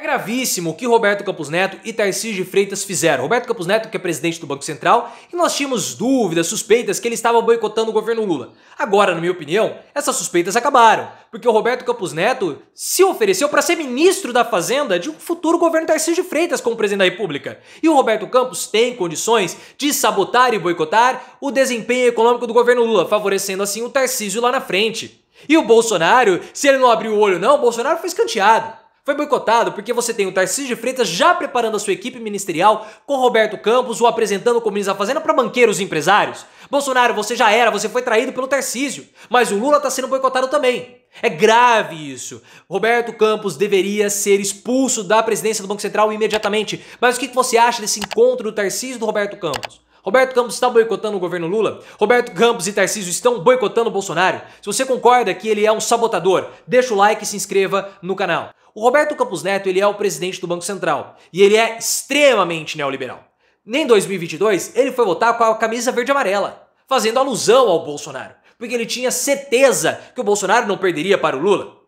É gravíssimo o que Roberto Campos Neto e Tarcísio de Freitas fizeram. Roberto Campos Neto, que é presidente do Banco Central, e nós tínhamos dúvidas, suspeitas que ele estava boicotando o governo Lula. Agora, na minha opinião, essas suspeitas acabaram, porque o Roberto Campos Neto se ofereceu para ser ministro da Fazenda de um futuro governo Tarcísio de Freitas como presidente da República. E o Roberto Campos tem condições de sabotar e boicotar o desempenho econômico do governo Lula, favorecendo assim o Tarcísio lá na frente. E o Bolsonaro, se ele não abriu o olho não, o Bolsonaro foi escanteado. Foi boicotado porque você tem o Tarcísio de Freitas já preparando a sua equipe ministerial com Roberto Campos, o apresentando como ministro da Fazenda para banqueiros e empresários. Bolsonaro, você já era, você foi traído pelo Tarcísio, mas o Lula está sendo boicotado também. É grave isso. Roberto Campos deveria ser expulso da presidência do Banco Central imediatamente. Mas o que você acha desse encontro do Tarcísio e do Roberto Campos? Roberto Campos está boicotando o governo Lula? Roberto Campos e Tarcísio estão boicotando o Bolsonaro? Se você concorda que ele é um sabotador, deixa o like e se inscreva no canal. O Roberto Campos Neto, ele é o presidente do Banco Central e ele é extremamente neoliberal. Em 2022, ele foi votar com a camisa verde e amarela, fazendo alusão ao Bolsonaro, porque ele tinha certeza que o Bolsonaro não perderia para o Lula.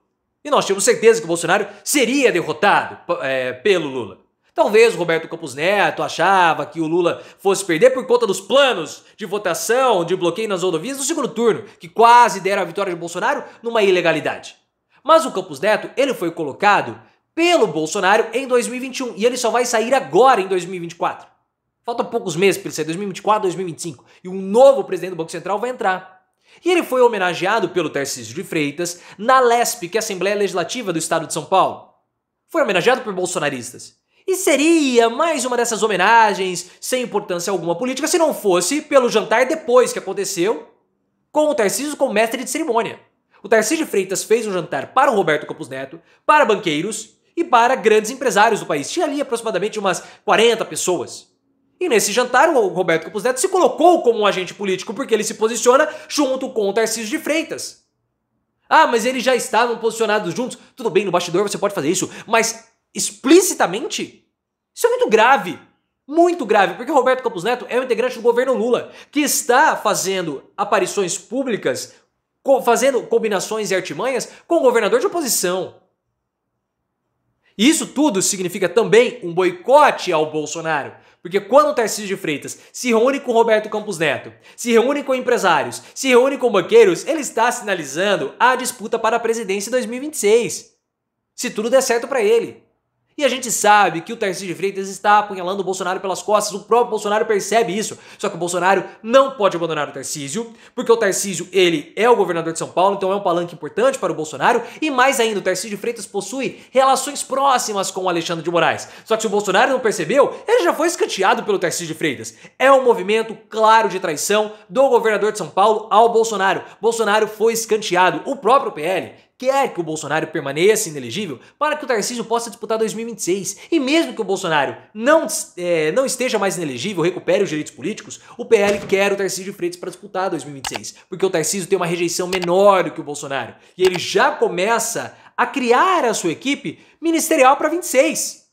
E nós tínhamos certeza que o Bolsonaro seria derrotado pelo Lula. Talvez o Roberto Campos Neto achava que o Lula fosse perder por conta dos planos de votação, de bloqueio nas rodovias no segundo turno, que quase deram a vitória de Bolsonaro numa ilegalidade. Mas o Campos Neto, ele foi colocado pelo Bolsonaro em 2021 e ele só vai sair agora em 2024. Faltam poucos meses para ele sair, 2024, 2025. E um novo presidente do Banco Central vai entrar. E ele foi homenageado pelo Tarcísio de Freitas na LESP, que é a Assembleia Legislativa do Estado de São Paulo. Foi homenageado por bolsonaristas. E seria mais uma dessas homenagens sem importância alguma política se não fosse pelo jantar depois que aconteceu com o Tarcísio como mestre de cerimônia. O Tarcísio de Freitas fez um jantar para o Roberto Campos Neto, para banqueiros e para grandes empresários do país. Tinha ali aproximadamente umas 40 pessoas. E nesse jantar o Roberto Campos Neto se colocou como um agente político porque ele se posiciona junto com o Tarcísio de Freitas. Ah, mas eles já estavam posicionados juntos. Tudo bem, no bastidor você pode fazer isso, mas explicitamente? Isso é muito grave. Muito grave, porque o Roberto Campos Neto é um integrante do governo Lula, que está fazendo aparições públicas, fazendo combinações e artimanhas com o governador de oposição. E isso tudo significa também um boicote ao Bolsonaro. Porque quando o Tarcísio de Freitas se reúne com o Roberto Campos Neto, se reúne com empresários, se reúne com banqueiros, ele está sinalizando a disputa para a presidência em 2026. Se tudo der certo para ele. E a gente sabe que o Tarcísio de Freitas está apunhalando o Bolsonaro pelas costas, o próprio Bolsonaro percebe isso. Só que o Bolsonaro não pode abandonar o Tarcísio, porque o Tarcísio, ele é o governador de São Paulo, então é um palanque importante para o Bolsonaro. E mais ainda, o Tarcísio de Freitas possui relações próximas com o Alexandre de Moraes. Só que se o Bolsonaro não percebeu, ele já foi escanteado pelo Tarcísio de Freitas. É um movimento claro de traição do governador de São Paulo ao Bolsonaro. Bolsonaro foi escanteado. O próprio PL quer que o Bolsonaro permaneça inelegível para que o Tarcísio possa disputar 2026. E mesmo que o Bolsonaro não esteja mais inelegível, recupere os direitos políticos, o PL quer o Tarcísio de Freitas para disputar 2026. Porque o Tarcísio tem uma rejeição menor do que o Bolsonaro. E ele já começa a criar a sua equipe ministerial para 26.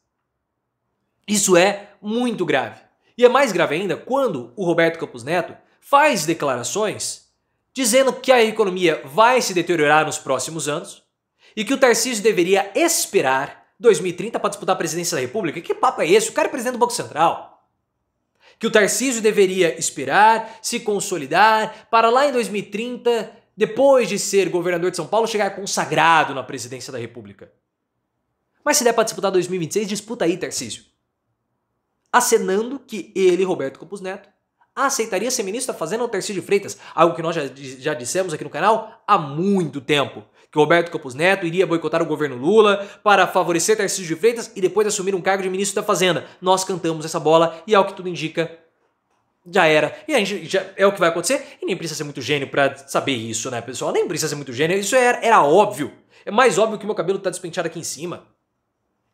Isso é muito grave. E é mais grave ainda quando o Roberto Campos Neto faz declarações dizendo que a economia vai se deteriorar nos próximos anos e que o Tarcísio deveria esperar 2030 para disputar a presidência da República. Que papo é esse? O cara é presidente do Banco Central. Que o Tarcísio deveria esperar, se consolidar, para lá em 2030, depois de ser governador de São Paulo, chegar consagrado na presidência da República. Mas se der para disputar 2026, disputa aí, Tarcísio. Acenando que ele, Roberto Campos Neto, aceitaria ser ministro da Fazenda ao Tarcísio de Freitas, algo que nós já dissemos aqui no canal há muito tempo, que o Roberto Campos Neto iria boicotar o governo Lula para favorecer Tarcísio de Freitas e depois assumir um cargo de ministro da Fazenda. Nós cantamos essa bola e, ao que tudo indica, já era. E a gente já é o que vai acontecer e nem precisa ser muito gênio para saber isso, né, pessoal? Nem precisa ser muito gênio, isso era óbvio. É mais óbvio que o meu cabelo tá despenteado aqui em cima.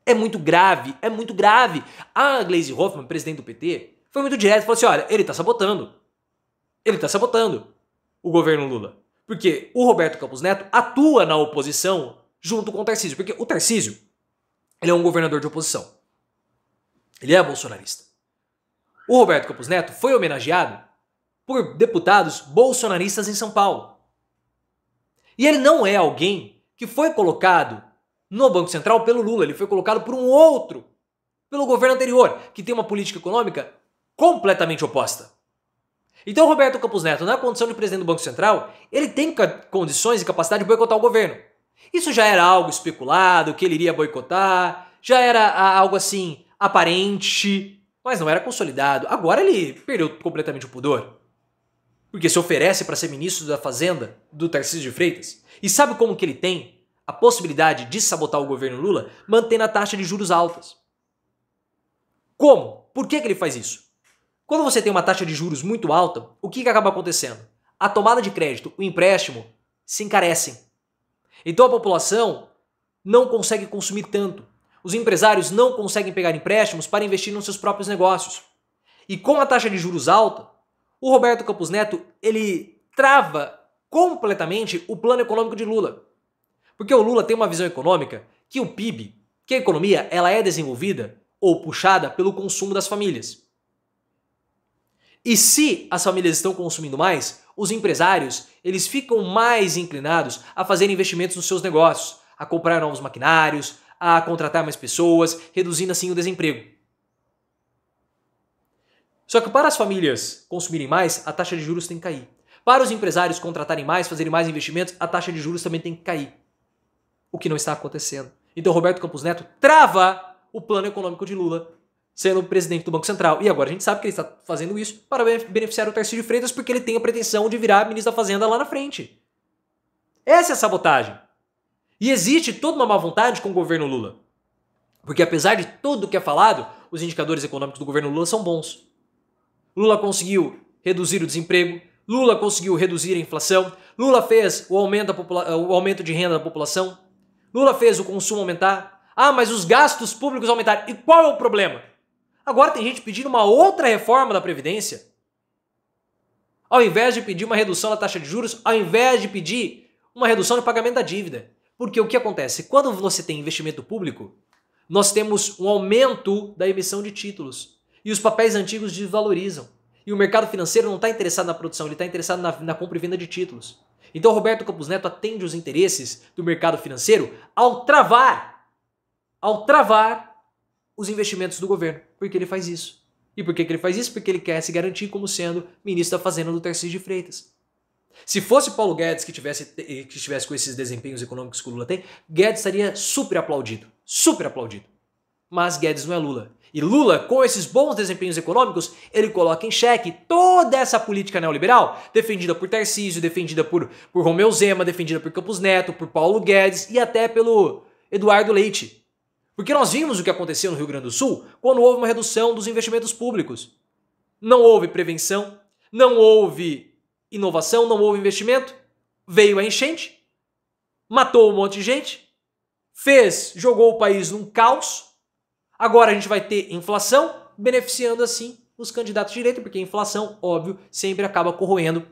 É muito grave, é muito grave. A Gleisi Hoffmann, presidente do PT, foi muito direto, falou assim, olha, ele tá sabotando o governo Lula. Porque o Roberto Campos Neto atua na oposição junto com o Tarcísio. Porque o Tarcísio, ele é um governador de oposição. Ele é bolsonarista. O Roberto Campos Neto foi homenageado por deputados bolsonaristas em São Paulo. E ele não é alguém que foi colocado no Banco Central pelo Lula, ele foi colocado por um outro, pelo governo anterior, que tem uma política econômica completamente oposta. Então Roberto Campos Neto, na condição de presidente do Banco Central, ele tem condições e capacidade de boicotar o governo. Isso já era algo especulado, que ele iria boicotar, já era algo assim aparente, mas não era consolidado. Agora ele perdeu completamente o pudor. Porque se oferece para ser ministro da Fazenda do Tarcísio de Freitas. E sabe como que ele tem a possibilidade de sabotar o governo Lula? Mantendo a taxa de juros altas. Como? Por que ele faz isso? Quando você tem uma taxa de juros muito alta, o que acaba acontecendo? A tomada de crédito, o empréstimo, se encarecem. Então a população não consegue consumir tanto. Os empresários não conseguem pegar empréstimos para investir nos seus próprios negócios. E com a taxa de juros alta, o Roberto Campos Neto, ele trava completamente o plano econômico de Lula. Porque o Lula tem uma visão econômica que o PIB, que a economia, ela é desenvolvida ou puxada pelo consumo das famílias. E se as famílias estão consumindo mais, os empresários, eles ficam mais inclinados a fazer investimentos nos seus negócios, a comprar novos maquinários, a contratar mais pessoas, reduzindo assim o desemprego. Só que para as famílias consumirem mais, a taxa de juros tem que cair. Para os empresários contratarem mais, fazerem mais investimentos, a taxa de juros também tem que cair. O que não está acontecendo. Então Roberto Campos Neto trava o plano econômico de Lula, sendo presidente do Banco Central. E agora a gente sabe que ele está fazendo isso para beneficiar o Tarcísio de Freitas, porque ele tem a pretensão de virar ministro da Fazenda lá na frente. Essa é a sabotagem. E existe toda uma má vontade com o governo Lula. Porque apesar de tudo o que é falado, os indicadores econômicos do governo Lula são bons. Lula conseguiu reduzir o desemprego, Lula conseguiu reduzir a inflação, Lula fez o aumento de renda da população, Lula fez o consumo aumentar. Ah, mas os gastos públicos aumentaram. E qual é o problema? Agora tem gente pedindo uma outra reforma da Previdência. Ao invés de pedir uma redução da taxa de juros, ao invés de pedir uma redução no pagamento da dívida. Porque o que acontece? Quando você tem investimento público, nós temos um aumento da emissão de títulos. E os papéis antigos desvalorizam. E o mercado financeiro não está interessado na produção, ele está interessado na compra e venda de títulos. Então Roberto Campos Neto atende os interesses do mercado financeiro ao travar os investimentos do governo. Por que ele faz isso? E por que ele faz isso? Porque ele quer se garantir como sendo ministro da Fazenda do Tarcísio de Freitas. Se fosse Paulo Guedes que estivesse com esses desempenhos econômicos que o Lula tem, Guedes estaria super aplaudido. Super aplaudido. Mas Guedes não é Lula. E Lula, com esses bons desempenhos econômicos, ele coloca em xeque toda essa política neoliberal, defendida por Tarcísio, defendida por Romeu Zema, defendida por Campos Neto, por Paulo Guedes e até pelo Eduardo Leite. Porque nós vimos o que aconteceu no Rio Grande do Sul quando houve uma redução dos investimentos públicos. Não houve prevenção, não houve inovação, não houve investimento, veio a enchente, matou um monte de gente, jogou o país num caos. Agora a gente vai ter inflação, beneficiando assim os candidatos de direita, porque a inflação, óbvio, sempre acaba corroendo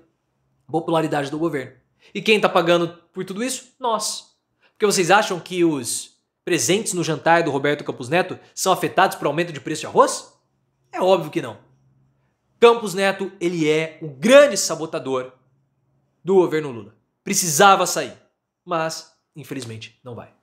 a popularidade do governo. E quem está pagando por tudo isso? Nós. Porque vocês acham que os presentes no jantar do Roberto Campos Neto são afetados por aumento de preço de arroz? É óbvio que não. Campos Neto, ele é o grande sabotador do governo Lula. Precisava sair, mas infelizmente não vai.